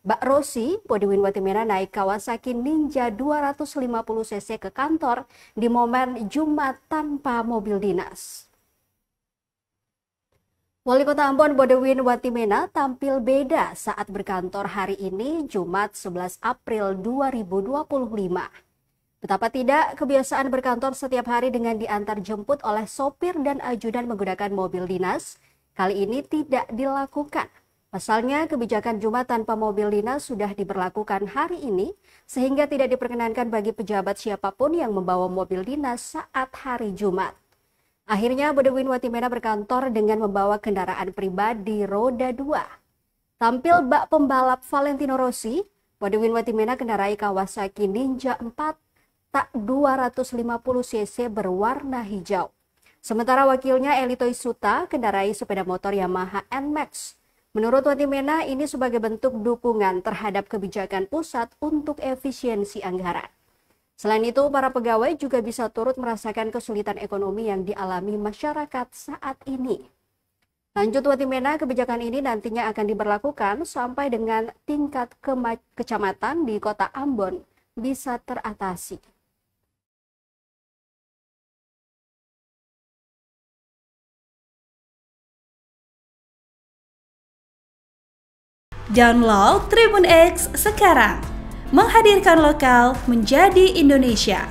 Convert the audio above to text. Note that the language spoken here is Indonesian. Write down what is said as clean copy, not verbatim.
Mbak Rosi, Bodewin Watimena naik Kawasaki Ninja 250cc ke kantor di momen Jumat tanpa mobil dinas. Wali Kota Ambon Bodewin Watimena tampil beda saat berkantor hari ini Jumat 11 April 2025. Betapa tidak, kebiasaan berkantor setiap hari dengan diantar jemput oleh sopir dan ajudan menggunakan mobil dinas kali ini tidak dilakukan. Pasalnya, kebijakan Jumat tanpa mobil dinas sudah diberlakukan hari ini sehingga tidak diperkenankan bagi pejabat siapapun yang membawa mobil dinas saat hari Jumat. Akhirnya Bodewin Watimena berkantor dengan membawa kendaraan pribadi roda 2. Tampil bak pembalap Valentino Rossi, Bodewin Watimena kendarai Kawasaki Ninja 4 tak 250cc berwarna hijau. Sementara wakilnya Elito Isuta kendarai sepeda motor Yamaha NMAX. Menurut Watimena, ini sebagai bentuk dukungan terhadap kebijakan pusat untuk efisiensi anggaran. Selain itu, para pegawai juga bisa turut merasakan kesulitan ekonomi yang dialami masyarakat saat ini. Lanjut Watimena, kebijakan ini nantinya akan diberlakukan sampai dengan tingkat kecamatan di Kota Ambon bisa teratasi. Download Tribun X sekarang, menghadirkan lokal menjadi Indonesia.